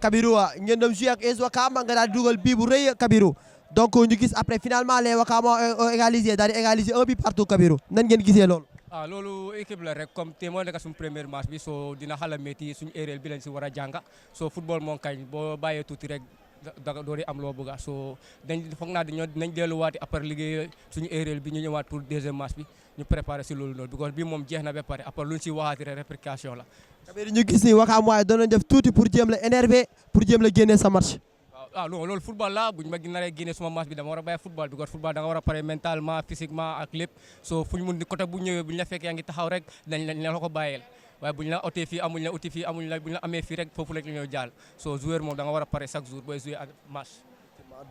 Kabirou ngeen doon joué ak AS Ouakam nga daal di dugal bii bu rëy Kabirou donc ñu gis après finalement les Ouakam ont égalisé daal di égalisé un but partout Kabirou nan ngeen gisee loolu. loolu équipe la rek comme te moo nekk suñu première match bi soo dina xala métti suñu erreur bi lañ si war a jànga soo football moom kañ boo bàyyee tuuti rek doo di am loo bëgg soo dañ foog naa dinañ delluwaati après liggéey suñu erreur bi ñu ñëwaat pour deuxième match bi ñu préparé si loolu noonu because bi moom jeex na ba pare après lu ñu si waxaati rek répercussion la. Kabirou ñu gis ni Ouakam waaye doon nañ def tuuti pour jéem la énervé pour jéem la génnee sa match. non loolu football la buñ ma naree génne suma match bi dama war a bàyyi football bi football da nga war a pare mentalement physiquement ak lépp soo fu ñu mun di côté bu ñëwee bu ñu la fekkee yaa ngi taxaw rek dañ la ko bàyyeel waaye bu ñu la otee fii amuñ la uti fii amuñ la bu ñu la amee fii rek foofu rek la ñoo jàll soo joueur moom da nga war a pare chaque jour booy jouer ak match.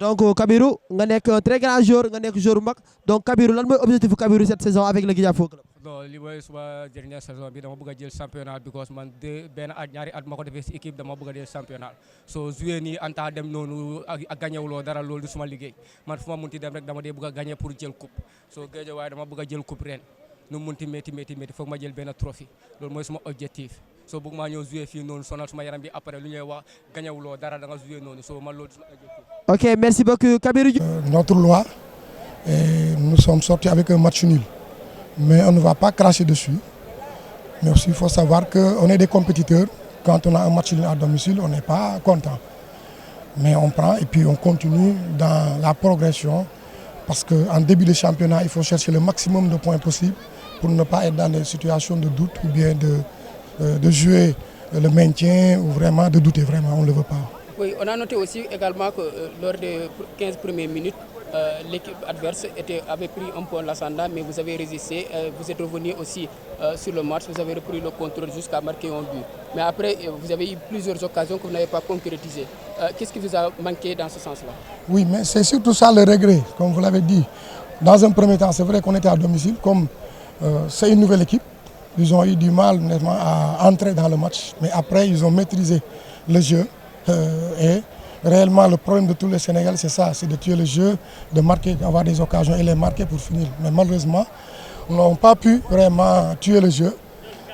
donc Kabirou nga nekk très grand joueur nga nekk joueur bu mag donc Kabirou lan mooy objectif Kabirou cette saison avec le Guédiawaye Club. non li mooy suma dernière saison bi dama bëgg a jël championnat because man benn at ñaari at ma ko defee si équipe dama bëgg a jël championnat soo joué nii en temps dem noonu ak gagné wuloo dara loolu du suma liggéey man fu ma munti dem rek dama dee bëgg a gagné pour jël coupe soo Guédiawaye dama bëgg a jël coupe ren nu mu munti métti foog ma jël benn trophée loolu mooy suma objectif soo bëgg maa ñëw joué fii noonu sonal suma yaram bi après lu ñuy wax gagné wuloo dara da nga joué noonu soo man loolu suma objectif. ok merci beaucoup Kabirou. Notre loi, nous sommes sortis avec un match nul. Mais on ne va pas cracher dessus. Mais aussi, il faut savoir qu'on est des compétiteurs. Quand on a un match nul à domicile, on n'est pas content. Mais on prend et puis on continue dans la progression. Parce qu'en début de championnat, il faut chercher le maximum de points possibles pour ne pas être dans des situations de doute ou bien de jouer le maintien ou vraiment de douter. Vraiment, on ne le veut pas. Oui, on a noté aussi également que lors des 15 premières minutes, l'équipe adverse avait pris un peu l'ascendant, mais vous avez résisté. Vous êtes revenu aussi sur le match, vous avez repris le contrôle jusqu'à marquer un but. Mais après, vous avez eu plusieurs occasions que vous n'avez pas concrétisées. Qu'est-ce qui vous a manqué dans ce sens-là? Oui, mais c'est surtout ça le regret, comme vous l'avez dit. Dans un premier temps, c'est vrai qu'on était à domicile, comme c'est une nouvelle équipe. Ils ont eu du mal à entrer dans le match, mais après, ils ont maîtrisé le jeu. Et réellement, le problème de tous les Sénégalais, c'est ça, c'est de tuer le jeu, de marquer, d'avoir des occasions et les marquer pour finir. Mais malheureusement, nous n'avons pas pu vraiment tuer le jeu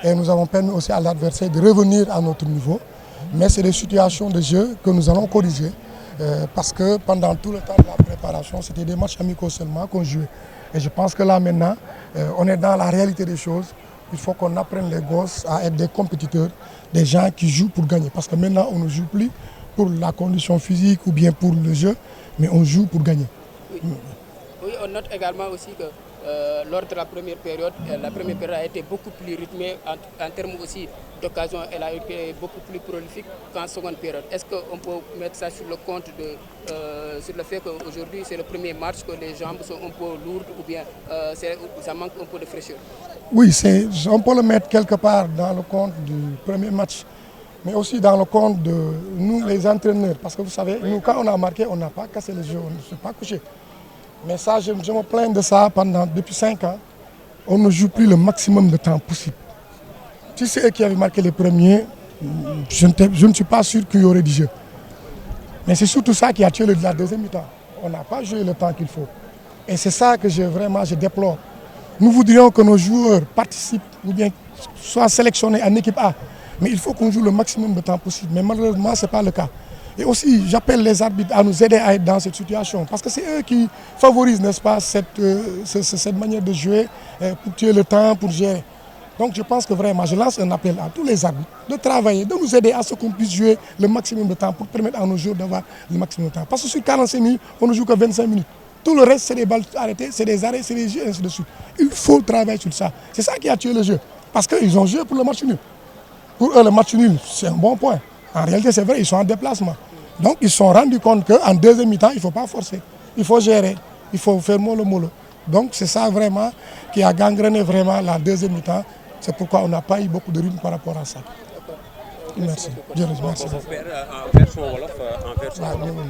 et nous avons permis aussi à l'adversaire de revenir à notre niveau. Mais c'est des situations de jeu que nous allons corriger parce que pendant tout le temps de la préparation, c'était des matchs amicaux seulement qu'on jouait. Et je pense que là maintenant, on est dans la réalité des choses. Il faut qu'on apprenne les gosses à être des compétiteurs, des gens qui jouent pour gagner. Parce que maintenant, on ne joue plus pour la condition physique ou bien pour le jeu, mais on joue pour gagner. Oui, oui, on note également aussi que lors de la première période a été beaucoup plus rythmée en termes aussi d'occasion. Elle a été beaucoup plus prolifique qu'en seconde période. Est-ce qu'on peut mettre ça sur le compte sur le fait qu'aujourd'hui c'est le premier match, que les jambes sont un peu lourdes ou bien ça manque un peu de fraîcheur? Oui, on peut le mettre quelque part dans le compte du premier match, mais aussi dans le compte de nous les entraîneurs. Parce que vous savez, nous quand on a marqué, on n'a pas cassé le jeu, on ne s'est pas couché. Mais ça, je me plains de ça depuis 5 ans. On ne joue plus le maximum de temps possible. Si c'est eux qui avaient marqué les premiers, je ne suis pas sûr qu'il y aurait du jeu. Mais c'est surtout ça qui a tué la deuxième mi-temps. On n'a pas joué le temps qu'il faut. Et c'est ça que je déplore. Nous voudrions que nos joueurs participent ou bien soient sélectionnés en équipe A. Mais il faut qu'on joue le maximum de temps possible. Mais malheureusement, ce n'est pas le cas. Et aussi, j'appelle les arbitres à nous aider à être dans cette situation. Parce que c'est eux qui favorisent, n'est-ce pas, cette manière de jouer pour tuer le temps, pour gérer. Donc je pense que vraiment, je lance un appel à tous les arbitres de travailler, de nous aider à ce qu'on puisse jouer le maximum de temps pour permettre à nos joueurs d'avoir le maximum de temps. Parce que sur 45 minutes, on ne joue que 25 minutes. Tout le reste, c'est des balles arrêtées, c'est des arrêts, c'est des jeux, ainsi de suite. Il faut travailler sur ça. C'est ça qui a tué le jeu. Parce qu'ils ont joué pour le match nul. Pour eux, le match nul, c'est un bon point. En réalité, c'est vrai, ils sont en déplacement. Donc, ils se sont rendus compte qu'en deuxième mi-temps, il ne faut pas forcer. Il faut gérer. Il faut faire mollo-mollo. Donc, c'est ça vraiment qui a gangréné vraiment la deuxième mi-temps. C'est pourquoi on n'a pas eu beaucoup de rythme par rapport à ça. Merci. Merci.